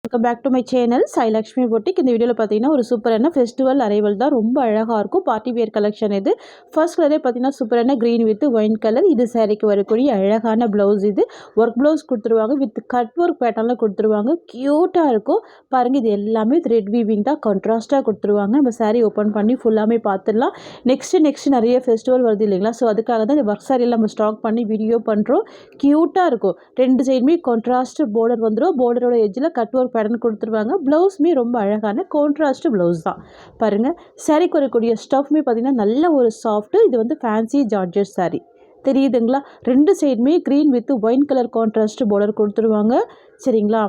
Welcome back to my channel Sai Lakshmi boutique. இந்த வீடியோவில் பார்த்தீங்கன்னா ஒரு சூப்பரான ஃபெஸ்டிவல் அரைவல் தான். ரொம்ப அழகாக இருக்கும். பார்ட்டி வேர் கலெக்ஷன் இது. ஃபர்ஸ்ட் கலரே பார்த்தீங்கன்னா சூப்பரான க்ரீன் வித் ஒயின் கலர். இது சாரிக்கு வரக்கூடிய அழகான ப்ளவுஸ். இது ஒர்க் ப்ளவுஸ் கொடுத்துருவாங்க. வித் கட் ஒர்க் பேட்டர்னில் கொடுத்துருவாங்க. க்யூட்டாக இருக்கும் பாருங்கள். இது எல்லாமே த்ரெட் வீவிங் தான். கான்ட்ராஸ்ட்டாக கொடுத்துருவாங்க. நம்ம சாரீ ஓப்பன் பண்ணி ஃபுல்லாமே பார்த்துடலாம். நெக்ஸ்ட் நிறைய ஃபெஸ்டிவல் வருது இல்லைங்களா? ஸோ அதுக்காக தான் இந்த ஒர்க் சாரியில் நம்ம ஸ்டாக் பண்ணி வீடியோ பண்ணுறோம். க்யூட்டாக இருக்கும். ரெண்டு சைடுமே கான்ட்ராஸ்ட் பார்டர் வந்துடும். பார்டரோட எஜ்ஜில் கட் ஒர்க் பேட்டர்ன் கொடுத்துருவாங்க. ப்ளவுஸுமே ரொம்ப அழகான கான்ட்ராஸ்ட் ப்ளவுஸ் தான் பாருங்கள். சாரீக்கு வரக்கூடிய ஸ்டஃப்மே பார்த்திங்கன்னா நல்ல ஒரு சாஃப்ட்டு. இது வந்து ஃபேன்சி ஜார்ஜெட் சாரீ தெரியுதுங்களா? ரெண்டு சைடுமே green with wine colour contrast border கொடுத்துருவாங்க. சரிங்களா?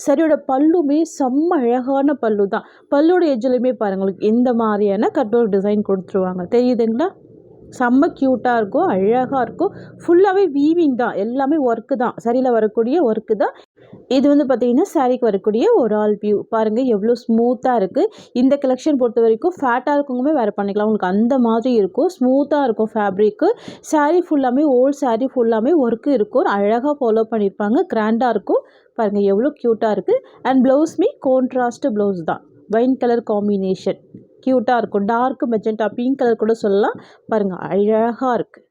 சரியோட பல்லுமே செம்ம அழகான பல்லு தான். பல்லோட எஜ்ஜிலுமே பாருங்கள் உங்களுக்கு எந்த மாதிரியான கட் ஒர்க் டிசைன் கொடுத்துருவாங்க தெரியுதுங்களா? செம்ம க்யூட்டாக இருக்கும். அழகாக இருக்கும். ஃபுல்லாகவே வீவிங் தான். எல்லாமே ஒர்க்கு தான். சரியில் வரக்கூடிய ஒர்க்கு தான். இது வந்து பார்த்திங்கன்னா சாரீக்கு வரக்கூடிய ஒரு ஆல் வியூ பாருங்கள். எவ்வளோ ஸ்மூத்தாக இருக்குது. இந்த கலெக்ஷன் பொறுத்த வரைக்கும் ஃபேட்டாக இருக்கவங்களுமே வேறு பண்ணிக்கலாம். உங்களுக்கு அந்த மாதிரி இருக்கும். ஸ்மூத்தாக இருக்கும் ஃபேப்ரிக்கு. சாரீ ஃபுல்லாமே ஓல்ட் சாரீ ஃபுல்லாமே ஒர்க்கு இருக்கும். அழகாக ஃபாலோ பண்ணியிருப்பாங்க. கிராண்டாக இருக்கும் பாருங்கள். எவ்வளோ க்யூட்டாக இருக்குது. அண்ட் ப்ளவுஸ்மே கான்ட்ராஸ்ட் ப்ளவுஸ் தான். வைன் கலர் காம்பினேஷன் க்யூட்டாக இருக்கும். டார்க் மெஜெண்டா பிங்க் கலர் கூட சொல்லலாம் பாருங்கள். அழகாக இருக்குது.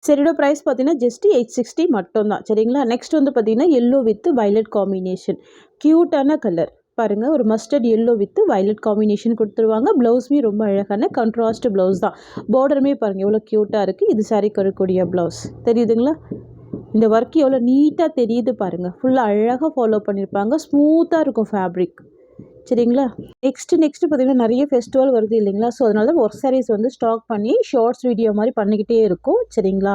சரியோட ப்ரைஸ் பார்த்தீங்கன்னா ஜஸ்ட் 860 மட்டும்தான். சரிங்களா? நெக்ஸ்ட் வந்து பார்த்தீங்கன்னா எல்லோ வித் வயலட் காம்பினேஷன். க்யூட்டான கலர் பாருங்கள். ஒரு mustard yellow with violet combination கொடுத்துருவாங்க. ப்ளவுஸுமே ரொம்ப அழகான கான்ட்ராஸ்ட் ப்ளவுஸ் தான். பார்டருமே பாருங்கள் எவ்வளோ க்யூட்டாக இருக்குது. இது சாரீக்கு வரக்கூடிய ப்ளவுஸ் தெரியுதுங்களா? இந்த ஒர்க் எவ்வளோ நீட்டாக தெரியுது பாருங்கள். ஃபுல்லாக அழகாக ஃபாலோ பண்ணியிருப்பாங்க. ஸ்மூத்தாக இருக்கும் ஃபேப்ரிக். சரிங்களா? நெக்ஸ்ட்டு பார்த்திங்கன்னா நிறைய ஃபெஸ்டிவல் வருது இல்லைங்களா? ஸோ அதனால தான் ஒர்க் சாரீஸ் வந்து ஸ்டாக் பண்ணி ஷார்ட்ஸ் வீடியோ மாதிரி பண்ணிக்கிட்டே இருக்கும். சரிங்களா?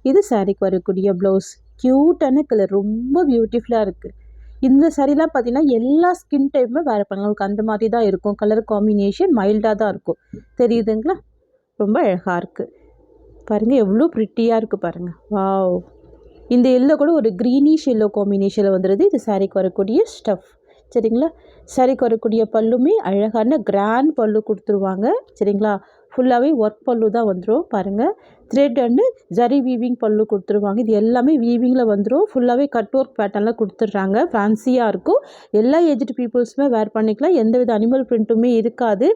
இது சாரீக்கு வரக்கூடிய ப்ளவுஸ். க்யூட்டான கலர் ரொம்ப பியூட்டிஃபுல்லாக இருக்குது. இந்த சாரீலாம் பார்த்திங்கன்னா எல்லா ஸ்கின் டைப்புமே வேறு பண்ணலாம். உங்களுக்கு அந்த மாதிரி தான் இருக்கும். கலர் காம்பினேஷன் மைல்டாக தான் இருக்கும். தெரியுதுங்களா? ரொம்ப அழகாக இருக்குது பாருங்கள். எவ்வளோ ப்ரிட்டியாக இருக்குது பாருங்கள். வாவ்! இந்த எல்லோ கூட ஒரு க்ரீனிஷ் எல்லோ காம்பினேஷனில் வந்துடுது. இது சாரீக்கு வரக்கூடிய ஸ்டஃப். சரிங்களா? சாரீக்கு வரக்கூடிய பல்லுமே அழகான கிராண்ட் பல்லு கொடுத்துருவாங்க. சரிங்களா? ஃபுல்லாகவே ஒர்க் பல்லு தான் வந்துடும் பாருங்கள். த்ரெட் அண்டு ஜரி வீவிங் பல்லு கொடுத்துருவாங்க. இது எல்லாமே வீவிங்கில் வந்துடும். ஃபுல்லாகவே கட் ஒர்க் பேட்டர்னில் கொடுத்துட்றாங்க. ஃபேன்சியாக இருக்கும். எல்லா ஏஜ்டு பீப்புள்ஸுமே வேர் பண்ணிக்கலாம். எந்தவித அனிமல் பிரிண்ட்டுமே இருக்காது.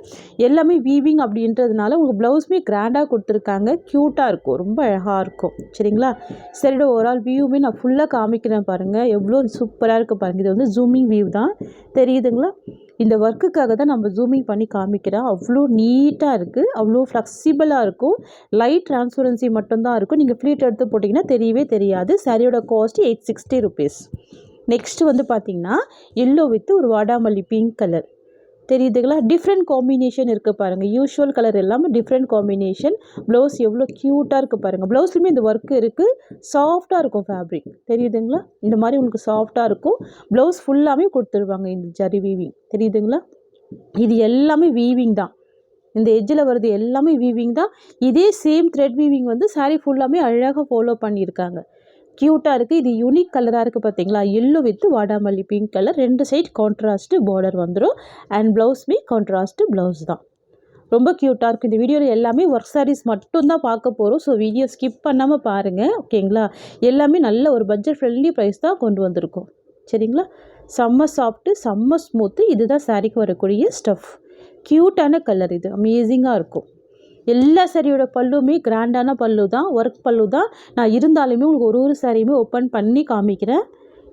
எல்லாமே வீவிங் அப்படின்றதுனால உங்கள் ப்ளவுஸுமே கிராண்டாக கொடுத்துருக்காங்க. க்யூட்டாக இருக்கும். ரொம்ப அழகாக இருக்கும். சரிங்களா? சரியோட ஓவரால் வியூவுமே நான் ஃபுல்லாக காமிக்கிறேன் பாருங்கள். எவ்வளோ சூப்பராக இருக்குது பாருங்கள். இது வந்து ஜூமிங் வியூ தான். தெரியுதுங்களா? இந்த ஒர்க்குக்காக தான் நம்ம ஜூமிங் பண்ணி காமிக்கிறோம். அவ்வளோ நீட்டாக இருக்குது. அவ்வளோ ஃப்ளெக்சிபிளாக இருக்கும். லைட் ட்ரான்ஸ்பரன்சி மட்டும்தான் இருக்கும். நீங்கள் ஃப்ளீட் எடுத்து போட்டிங்கன்னா தெரியவே தெரியாது. சாரியோட காஸ்ட் 860 ருபீஸ். நெக்ஸ்ட்டு வந்து பார்த்திங்கன்னா எல்லோ வித் ஒரு வாடாமல்லி பிங்க் கலர் தெரியுதுங்களா? டிஃப்ரெண்ட் காம்பினேஷன் இருக்குது பாருங்கள். யூஷுவல் கலர் எல்லாமே டிஃப்ரெண்ட் காம்பினேஷன். ப்ளவுஸ் எவ்வளோ க்யூட்டாக இருக்குது பாருங்கள். ப்ளவுஸ்லையுமே இந்த ஒர்க்கு இருக்குது. சாஃப்டாக இருக்கும் ஃபேப்ரிக். தெரியுதுங்களா? இந்த மாதிரி உங்களுக்கு சாஃப்டாக இருக்கும். ப்ளவுஸ் ஃபுல்லாமே கொடுத்துருவாங்க இந்த ஜரி வீவிங். தெரியுதுங்களா? இது எல்லாமே வீவிங் தான். இந்த எட்ஜில் வருது எல்லாமே வீவிங் தான். இதே சேம் த்ரெட் வீவிங் வந்து சாரீ ஃபுல்லாமே அழகாக ஃபாலோ பண்ணியிருக்காங்க. க்யூட்டாக இருக்குது. இது யூனிக் கலராக இருக்குது பார்த்தீங்களா? எல்லோ வித் வாடாமல்லி பிங்க் கலர். ரெண்டு சைட் கான்ட்ராஸ்ட்டு பார்டர் வந்துடும். அண்ட் ப்ளவுஸ்மே கான்ட்ராஸ்ட்டு ப்ளவுஸ் தான். ரொம்ப க்யூட்டாக இருக்குது. இந்த வீடியோவில் எல்லாமே ஒர்க் சாரீஸ் மட்டும்தான் பார்க்க போகிறோம். ஸோ வீடியோ ஸ்கிப் பண்ணாமல் பாருங்கள். ஓகேங்களா? எல்லாமே நல்ல ஒரு பட்ஜெட் ஃப்ரெண்ட்லி ப்ரைஸ் தான் கொண்டு வந்திருக்கோம். சரிங்களா? செம்ம சாஃப்ட்டு, செம்ம ஸ்மூத்து. இதுதான் சாரீக்கு வரக்கூடிய ஸ்டஃப். க்யூட்டான கலர். இது அமேசிங்காக இருக்கும். எல்லா சாரியோட பல்லுமே கிராண்டான பல்லு தான். ஒர்க் பல்லு தான். நான் இருந்தாலுமே உங்களுக்கு ஒரு சாரியுமே ஓப்பன் பண்ணி காமிக்கிறேன்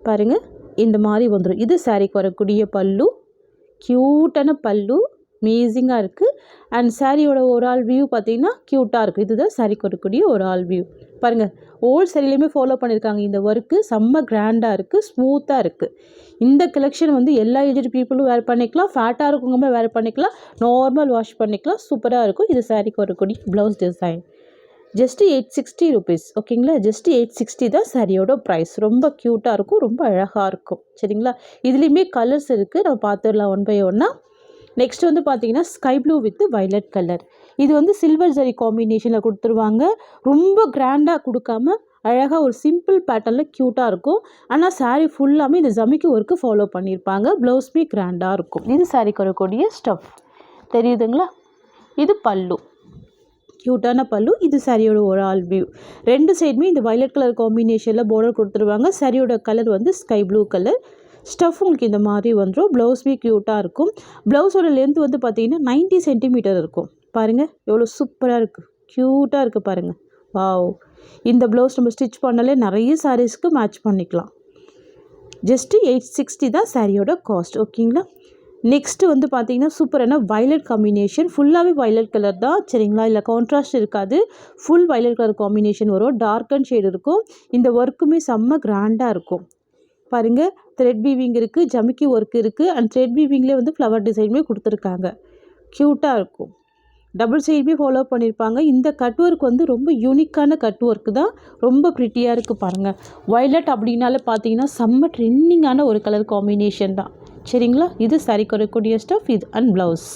பாருங்கள். இந்த மாதிரி வந்துடும். இது சாரிக்கு வரக்கூடிய பல்லு. க்யூட்டான பல்லு. அமேசிங்காக இருக்குது. அண்ட் சாரியோட ஒரு ஆல் வியூ பார்த்திங்கன்னா க்யூட்டாக இருக்குது. இதுதான் சாரிக்கு வரக்கூடிய ஒரு ஆல் வியூ பாருங்கள். ஓல்ட் சாரிலையுமே ஃபாலோ பண்ணியிருக்காங்க. இந்த ஒர்க்கு செம்ம கிராண்டாக இருக்குது. ஸ்மூத்தாக இருக்குது. இந்த கலெக்ஷன் வந்து எல்லா ஏஜ்டு பீப்புளும் வேர் பண்ணிக்கலாம். ஃபேட்டாக இருக்கவங்க வேர் பண்ணிக்கலாம். நார்மல் வாஷ் பண்ணிக்கலாம். சூப்பராக இருக்கும். இது சாரிக்கு வரக்கூடிய ப்ளவுஸ் டிசைன். Just 860 rupees. ஓகேங்களா? ஜஸ்ட்டு 860 தான் சாரியோட ப்ரைஸ். ரொம்ப க்யூட்டாக இருக்கும். ரொம்ப அழகாக இருக்கும். சரிங்களா? இதுலேயுமே கலர்ஸ் இருக்குது. நம்ம பார்த்துடலாம் ஒன் பை ஒன்னாக. நெக்ஸ்ட் வந்து பார்த்தீங்கன்னா sky blue with violet colour. இது வந்து சில்வர் ஜரி காம்பினேஷனில் கொடுத்துருவாங்க. ரொம்ப கிராண்டாக கொடுக்காம அழகாக ஒரு சிம்பிள் பேட்டர்னில் க்யூட்டாக இருக்கும். ஆனால் சாரீ ஃபுல்லாமே இந்த ஜமிக்கி ஒர்க்கு ஃபாலோ பண்ணியிருப்பாங்க. ப்ளவுஸ்மே கிராண்டாக இருக்கும். இது சாரீக்கு வரக்கூடிய ஸ்டஃப். தெரியுதுங்களா? இது பல்லு. க்யூட்டான பல்லு. இது சாரியோட ஒரு ஆல் வியூ. ரெண்டு சைடுமே இந்த வயலட் கலர் காம்பினேஷனில் பார்டர் கொடுத்துருவாங்க. சாரியோட கலர் வந்து ஸ்கை ப்ளூ கலர். ஸ்டஃப் உங்களுக்கு இந்த மாதிரி வந்துடும். ப்ளவுஸ்மே க்யூட்டாக இருக்கும். ப்ளவுஸோட லென்த் வந்து பார்த்திங்கன்னா 90 சென்டிமீட்டர் இருக்கும். பாருங்கள் எவ்வளோ சூப்பராக இருக்குது, க்யூட்டாக இருக்குது பாருங்கள். வாவ், இந்த ப்ளவுஸ் நம்ம ஸ்டிச் பண்ணாலே நிறைய சாரீஸ்க்கு மேட்ச் பண்ணிக்கலாம். ஜஸ்ட்டு 860 தான் சாரியோட காஸ்ட். ஓகேங்களா. நெக்ஸ்ட்டு வந்து பார்த்திங்கன்னா சூப்பரான வயலட் காம்பினேஷன். ஃபுல்லாகவே வயலட் கலர் தான் சரிங்களா. இல்லை கான்ட்ராஸ்ட் இருக்காது, ஃபுல் வயலட் கலர் காம்பினேஷன் வரும். டார்க் அண்ட் ஷேட் இருக்கும். இந்த ஒர்க்குமே செம்ம கிராண்டாக இருக்கும் பாருங்கள். த்ரெட் வீவிங் இருக்குது, ஜமிக்கி ஒர்க் இருக்குது, அண்ட் த்ரெட் வீவிங்லேயே வந்து ஃப்ளவர் டிசைனுமே கொடுத்துருக்காங்க. க்யூட்டாக இருக்கும். டபுள் சைடுமே ஃபாலோ பண்ணியிருப்பாங்க. இந்த கட் ஒர்க் வந்து ரொம்ப யூனிக்கான கட் ஒர்க்கு தான், ரொம்ப ப்ரிட்டியாக இருக்குது பாருங்கள். வயலட் அப்படின்னாலே பார்த்தீங்கன்னா செம்ம ட்ரெண்டிங்கான ஒரு கலர் காம்பினேஷன் தான் சரிங்களா. இது சாரிக்கு வரக்கூடிய ஸ்டஃப். இது அண்ட் ப்ளவுஸ்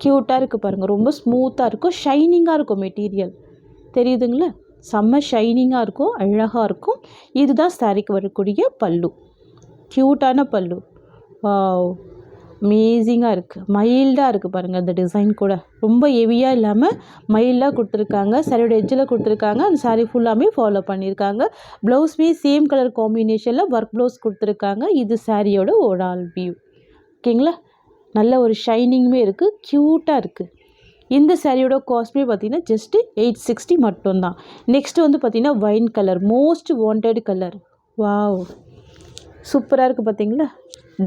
க்யூட்டாக இருக்குது பாருங்கள். ரொம்ப ஸ்மூத்தாக இருக்கும், ஷைனிங்காக இருக்கும் மெட்டீரியல் தெரியுதுங்களா. செம்ம ஷைனிங்காக இருக்கும், அழகாக இருக்கும். இதுதான் சாரிக்கு வரக்கூடிய பல்லு. க்யூட்டான பல்லு. வாவ், அமேசிங்காக இருக்குது. மைல்டாக இருக்குது பாருங்கள். அந்த டிசைன் கூட ரொம்ப ஹெவியாக இல்லாமல் மைல்டாக கொடுத்துருக்காங்க. சாரியோட எட்ஜில் கொடுத்துருக்காங்க. அந்த சாரீ ஃபுல்லாமே ஃபாலோ பண்ணியிருக்காங்க. ப்ளவுஸ்மே சேம் கலர் காம்பினேஷனில் ஒர்க் ப்ளவுஸ் கொடுத்துருக்காங்க. இது சாரியோட ஓவரால் வியூ. ஓகேங்களா. நல்ல ஒரு ஷைனிங்குமே இருக்குது, க்யூட்டாக இருக்குது. இந்த சாரியோட காஸ்ட்மே பார்த்திங்கன்னா ஜஸ்ட்டு 860 மட்டும்தான். நெக்ஸ்ட்டு வந்து பார்த்திங்கன்னா wine colour, most wanted colour. Wow, சூப்பராக இருக்குது பார்த்தீங்களா.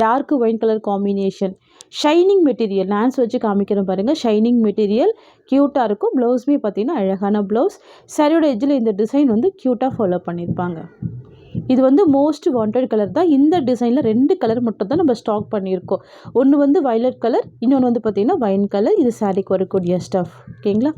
Dark wine colour combination, shining material. Dance வச்சு காமிக்கிறேன் பாருங்கள். ஷைனிங் மெட்டீரியல் க்யூட்டாக இருக்கும். ப்ளவுஸ்மே பார்த்திங்கன்னா அழகான ப்ளவுஸ். சாரியோட எட்ஜில் இந்த டிசைன் வந்து க்யூட்டாக ஃபாலோ பண்ணியிருப்பாங்க. இது வந்து மோஸ்ட் வாண்டட் கலர் தான். இந்த டிசைனில் 2 கலர் மட்டும் தான் நம்ம ஸ்டாக் பண்ணியிருக்கோம். ஒன்று வந்து வயலட் கலர், இன்னொன்று வந்து பார்த்திங்கன்னா வைன் கலர். இது சாரிக்கு வரக்கூடிய ஸ்டஃப். ஓகேங்களா.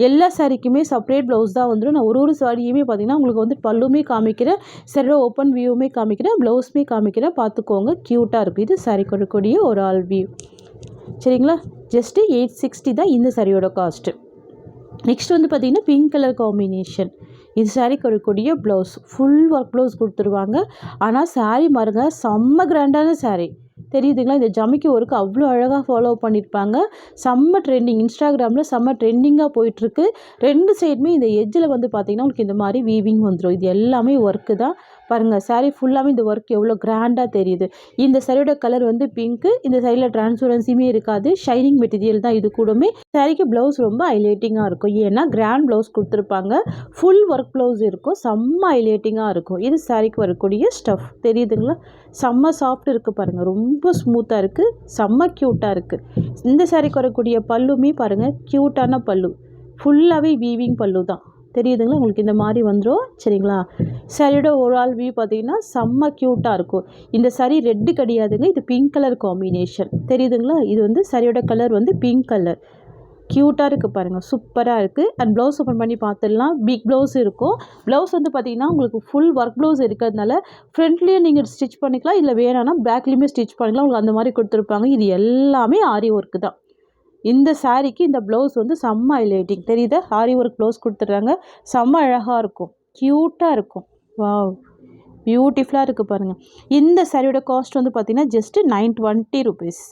எல்லா சாரிக்குமே செப்பரேட் ப்ளவுஸ் தான் வந்துடும். நான் ஒரு சாரியுமே பார்த்திங்கன்னா உங்களுக்கு வந்து பல்லுமே காமிக்கிறேன், சாரியோட ஓப்பன் வியூவுமே காமிக்கிறேன், ப்ளவுஸுமே காமிக்கிறேன். பார்த்துக்கோங்க, க்யூட்டாக இருக்குது. இது சாரிக்கு வரக்கூடிய ஒரு ஆல் வியூ சரிங்களா. ஜஸ்ட்டு 860 தான் இந்த சாரியோட காஸ்ட்டு. நெக்ஸ்ட் வந்து பார்த்திங்கன்னா பிங்க் கலர் காம்பினேஷன். இது சாரிக்கு வரக்கூடிய ப்ளவுஸ், ஃபுல் ஒர்க் ப்ளவுஸ் கொடுத்துருவாங்க. ஆனால் சாரீ பாருங்க செம்ம கிராண்டான சாரீ தெரியுதுங்களா. இந்த ஜமிக்கி ஒர்க்கு அவ்வளோ அழகாக ஃபாலோ பண்ணியிருப்பாங்க. செம்ம ட்ரெண்டிங், இன்ஸ்டாகிராமில் செம்ம ட்ரெண்டிங்காக போயிட்டுருக்கு. 2 சைடுமே இந்த எட்ஜில் வந்து பார்த்திங்கன்னா உங்களுக்கு இந்த மாதிரி வீவிங் வந்துடும். இது எல்லாமே ஒர்க்கு தான் பாருங்கள். சாரீ ஃபுல்லாகவே இந்த ஒர்க் எவ்வளோ கிராண்டாக தெரியுது. இந்த சாரியோட கலர் வந்து பிங்க்கு. இந்த சைடில் டிரான்ஸ்பரன்சியுமே இருக்காது, ஷைனிங் மெட்டீரியல் தான் இது கூடமே. சாரிக்கு ப்ளவுஸ் ரொம்ப ஹைலைட்டிங்காக இருக்கும். ஏன்னா கிராண்ட் ப்ளவுஸ் கொடுத்துருப்பாங்க, ஃபுல் ஒர்க் ப்ளவுஸ் இருக்கும், செம்ம ஹைலைட்டிங்காக இருக்கும். இது சாரிக்கு வரக்கூடிய ஸ்டஃப் தெரியுதுங்களா. செம்ம சாஃப்ட் இருக்குது பாருங்கள், ரொம்ப ஸ்மூத்தாக இருக்குது, செம்ம க்யூட்டாக இருக்குது. இந்த சாரிக்கு வரக்கூடிய பல்லுமே பாருங்கள், க்யூட்டான பல்லு, ஃபுல்லாகவே வீவிங் பல்லு தான் தெரியுதுங்களா. உங்களுக்கு இந்த மாதிரி வந்துடும் சரிங்களா. சாரியோட ஓவரால் வியூ பார்த்தீங்கன்னா செம்ம க்யூட்டாக இருக்கும். இந்த சாரி ரெட்டு கிடையாதுங்க, இது பிங்க் கலர் காம்பினேஷன் தெரியுதுங்களா. இது வந்து சாரியோட கலர் வந்து பிங்க் கலர், க்யூட்டாக இருக்குது பாருங்கள், சூப்பராக இருக்குது. அண்ட் ப்ளவுஸ் ஓப்பன் பண்ணி பார்த்துடலாம். பிக் ப்ளவுஸ் இருக்கும். ப்ளவுஸ் வந்து பார்த்திங்கன்னா உங்களுக்கு ஃபுல் ஒர்க் ப்ளவுஸ் இருக்கிறதுனால ஃப்ரண்ட்லேயே நீங்கள் ஸ்டிச் பண்ணிக்கலாம், இல்லை வேணான்னா பேக்லேயுமே ஸ்டிச் பண்ணிக்கலாம். உங்களுக்கு அந்த மாதிரி கொடுத்துருப்பாங்க. இது எல்லாமே ஆரி ஒர்க்கு தான். இந்த சாரீக்கு இந்த ப்ளவுஸ் வந்து செம்ம ஹைலைட்டிங் தெரியுதா. ஆரி ஒர்க் ப்ளவுஸ் கொடுத்துட்றாங்க, செம்ம அழகாக இருக்கும், க்யூட்டாக இருக்கும். வாவ், பியூட்டிஃபுல்லாக இருக்குது பாருங்கள். இந்த சாரியோட காஸ்ட் வந்து பார்த்திங்கன்னா ஜஸ்ட்டு 920 ருபீஸ்.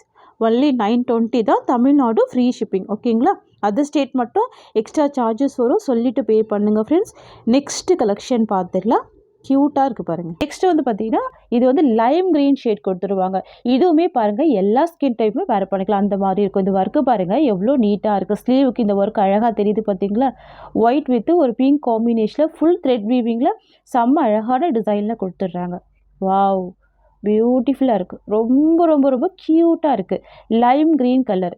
ஒன்லி 920 தான். Tamil Nadu free shipping. ஓகேங்களா. அதர் ஸ்டேட் மட்டும் எக்ஸ்ட்ரா சார்ஜஸ் வரும், சொல்லிவிட்டு பே பண்ணுங்கள் ஃப்ரெண்ட்ஸ். நெக்ஸ்ட்டு கலெக்ஷன் பார்த்துடலாம். க்யூட்டாக இருக்குது பாருங்கள். நெக்ஸ்ட் வந்து பார்த்திங்கன்னா இது வந்து லைம் க்ரீன் ஷேட் கொடுத்துருவாங்க. இதுவுமே பாருங்கள் எல்லா ஸ்கின் டைப்புமே வேறு பண்ணிக்கலாம், அந்த மாதிரி இருக்கும். இந்த ஒர்க்கு பாருங்கள் எவ்வளோ நீட்டாக இருக்குது. ஸ்லீவுக்கு இந்த ஒர்க் அழகாக தெரியுது பார்த்தீங்களா. ஒயிட் வித் ஒரு பிங்க் காம்பினேஷனில் ஃபுல் த்ரெட் வீவிங்கில் செம்ம அழகான டிசைனில் கொடுத்துட்றாங்க. வாவ், பியூட்டிஃபுல்லாக இருக்குது, ரொம்ப ரொம்ப ரொம்ப க்யூட்டாக இருக்குது. லைம் க்ரீன் கலர்,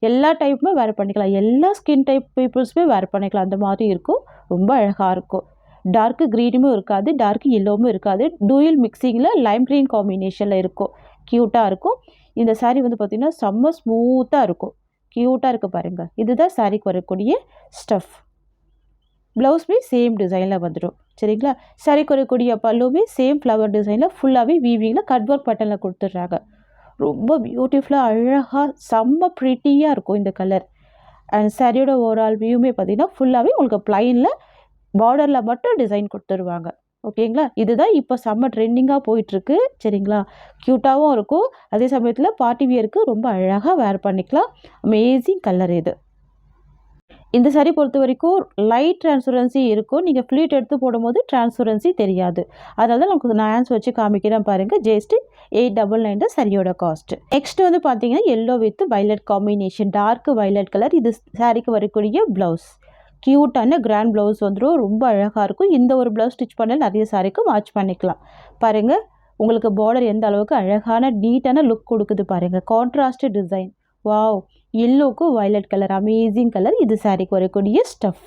எல்லா டைப்புமே வேறு பண்ணிக்கலாம், எல்லா ஸ்கின் டைப் பீப்புள்ஸுமே வேறு பண்ணிக்கலாம், அந்த மாதிரி இருக்கும். ரொம்ப அழகாக இருக்கும். டார்க்கு க்ரீனுமே இருக்காது, டார்க் எல்லோவும் இருக்காது, டூயல் மிக்சிங்கில் லைம் க்ரீன் காம்பினேஷனில் இருக்கும். க்யூட்டாக இருக்கும். இந்த சாரீ வந்து பார்த்திங்கன்னா செம்ம ஸ்மூத்தாக இருக்கும், க்யூட்டாக இருக்குது பாருங்கள். இதுதான் சாரீக்கு வரக்கூடிய ஸ்டஃப். ப்ளவுஸ்மே சேம் டிசைனில் வந்துடும் சரிங்களா. சாரீக்கு வரக்கூடிய பல்லுமே சேம் ஃப்ளவர் டிசைனில் ஃபுல்லாகவே வீவிங்கில் கட் ஒர்க் பட்டனில் கொடுத்துட்றாங்க. ரொம்ப பியூட்டிஃபுல்லாக அழகாக செம்ம ப்ரிட்டியாக இருக்கும் இந்த கலர். அண்ட் சாரியோட ஓவரால் வியூமே பார்த்திங்கன்னா ஃபுல்லாகவே உங்களுக்கு ப்ளைனில் பார்டரில் மட்டும் டிசைன் கொடுத்துருவாங்க. ஓகேங்களா. இதுதான் இப்போ செம்ம ட்ரெண்டிங்காக போயிட்டுருக்கு சரிங்களா. க்யூட்டாகவும் இருக்கும், அதே சமயத்தில் பார்ட்டி வியருக்கு ரொம்ப அழகாக வேர் பண்ணிக்கலாம். அமேசிங் கலர் இது. இந்த saree பொறுத்த வரைக்கும் லைட் டிரான்ஸ்பரன்சி இருக்கும். நீங்கள் ஃப்ளீட் எடுத்து போடும்போது டிரான்ஸ்பரன்சி தெரியாது. அதனால தான் நமக்கு நான் ஆன்ஸ் வச்சு காமிக்கிறேன் பாருங்கள். ஜஸ்ட் 899 தான் சரியோட காஸ்ட். நெக்ஸ்ட் வந்து பார்த்தீங்கன்னா yellow with violet combination, dark violet colour. இது சாரிக்கு வரக்கூடிய ப்ளவுஸ். க்யூட்டான கிராண்ட் ப்ளவுஸ் வந்துடும். ரொம்ப அழகாக இருக்கும். இந்த ஒரு ப்ளவுஸ் ஸ்டிச் பண்ண நிறைய சாரிக்கு மேட்ச் பண்ணிக்கலாம். பாருங்கள் உங்களுக்கு பார்டர் எந்த அளவுக்கு அழகான நீட்டான லுக் கொடுக்குது பாருங்கள். Contrast design. வாவ், எல்லோக்கு வயலட் கலர், அமேசிங் கலர். இது சாரிக்கு வரக்கூடிய ஸ்டஃப்.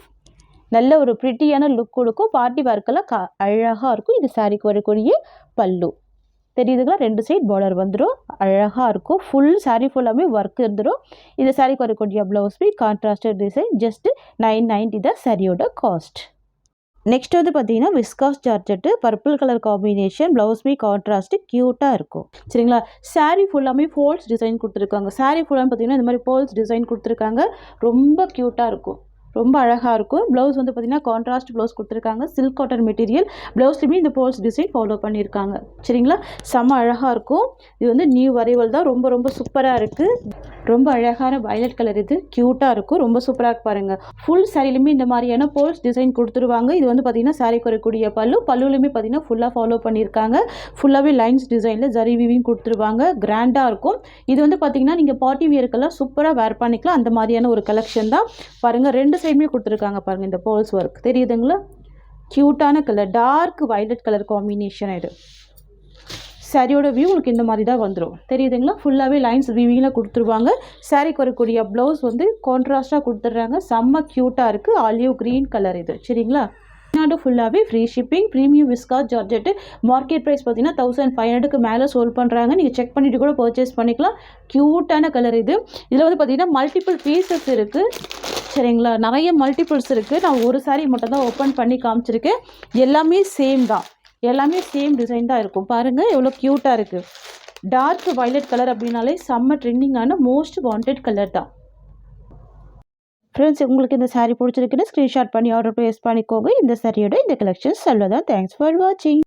நல்ல ஒரு ப்ரிட்டியான லுக் கொடுக்கும். பார்ட்டி ஒர்க்கெல்லாம் அழகாக இருக்கும். இது சாரிக்கு வரக்கூடிய பல்லு. தெரியுதுங்களா? 2 சைட் பார்டர் வந்துடும். அழகாக இருக்கும். ஃபுல் சாரீ ஃபுல்லாமே ஒர்க் இருந்துடும். இந்த சாரிக்கு வரக்கூடிய blouse bit contrasted design. Just 990 தான் சாரியோட காஸ்ட். நெக்ஸ்ட் வந்து பார்த்தீங்கன்னா viscose georgette, purple colour combination, blouse பீ கான்ட்ராஸ்ட்டு, க்யூட்டாக இருக்கும். சரிங்களா? சாரீ ஃபுல்லாமே ஃபோல்ஸ் டிசைன் கொடுத்துருக்காங்க. சாரீ ஃபுல்லாக பார்த்தீங்கன்னா இந்த மாதிரி ஃபோல்ஸ் டிசைன் கொடுத்துருக்காங்க. ரொம்ப க்யூட்டாக இருக்கும். ரொம்ப அழகாக இருக்கும். ப்ளவுஸ் வந்து பார்த்திங்கன்னா கான்ட்ராஸ்ட் ப்ளவுஸ் கொடுத்துருக்காங்க. Silk cotton material. ப்ளவுஸ்லையுமே இந்த போல்ஸ் டிசைன் ஃபாலோ பண்ணியிருக்காங்க. சரிங்களா? செம்ம அழகாக இருக்கும். இது வந்து நியூ வரைவல் தான். ரொம்ப ரொம்ப சூப்பராக இருக்குது. ரொம்ப அழகான வயலட் கலர். இது க்யூட்டாக இருக்கும். ரொம்ப சூப்பராக இருக்கு பாருங்கள். ஃபுல் சாரிலுமே இந்த மாதிரியான போல்ஸ் டிசைன் கொடுத்துருவாங்க. இது வந்து பார்த்திங்கன்னா சாரிக்கு வரக்கூடிய பல்லுலையுமே பார்த்திங்கன்னா ஃபுல்லாக ஃபாலோ பண்ணியிருக்காங்க. ஃபுல்லாகவே லைன்ஸ் டிசைனில் ஜரி வீவிங் கொடுத்துருவாங்க. கிராண்டாக இருக்கும். இது வந்து பார்த்திங்கன்னா நீங்கள் பார்ட்டி வியருக்கெல்லாம் சூப்பராக வேர் பண்ணிக்கலாம். அந்த மாதிரியான ஒரு கலெக்ஷன் தான் பாருங்கள். 2 சைடுமே கொடுத்துருக்காங்க பாருங்கள். இந்த போல்ஸ் ஒர்க் தெரியுதுங்களா? க்யூட்டான colour, dark violet colour combination. இது சாரியோட வியூ உங்களுக்கு இந்த மாதிரி தான் வந்துடும். தெரியுதுங்களா? ஃபுல்லாகவே லைன்ஸ் வீவிங்கில் கொடுத்துருவாங்க. சாரிக்கு வரக்கூடிய ப்ளவுஸ் வந்து கான்ட்ராஸ்ட்டாக கொடுத்துட்றாங்க. செம்ம க்யூட்டாக இருக்குது. ஆலிவ் க்ரீன் கலர் இது. சரிங்களா? தமிழ்நாடு ஃபுல்லாகவே free shipping. Premium viscose georgette. Market price பார்த்தீங்கன்னா 1500க்கு மேலே சோல் பண்ணுறாங்க. நீங்கள் செக் பண்ணிவிட்டு கூட பர்ச்சேஸ் பண்ணிக்கலாம். க்யூட்டான கலர் இது. இதில் வந்து பார்த்தீங்கன்னா மல்டிபிள் பீசஸ் இருக்குது. சரிங்களா? நிறைய மல்டிபிள்ஸ் இருக்குது. நான் ஒரு சாரீ மட்டும் தான் ஓப்பன் பண்ணி காமிச்சிருக்கேன். எல்லாமே சேம் தான். எல்லாமே சேம் டிசைன் தான் இருக்கும். பாருங்கள் எவ்வளோ க்யூட்டாக இருக்குது. டார்க் வயலட் கலர் அப்படின்னாலே செம்ம ட்ரெண்டிங்கான மோஸ்ட் வாண்டட் கலர் தான். ஃப்ரெண்ட்ஸ், உங்களுக்கு இந்த சாரீ பிடிச்சிருக்குன்னு ஸ்க்ரீன்ஷாட் பண்ணி ஆர்டர் ப்ளேஸ் பண்ணிக்கோங்க. இந்த சாரியோட இந்த கலெக்ஷன்ஸ் அவ்வளோதான். தேங்க்ஸ் ஃபார் வாட்சிங்.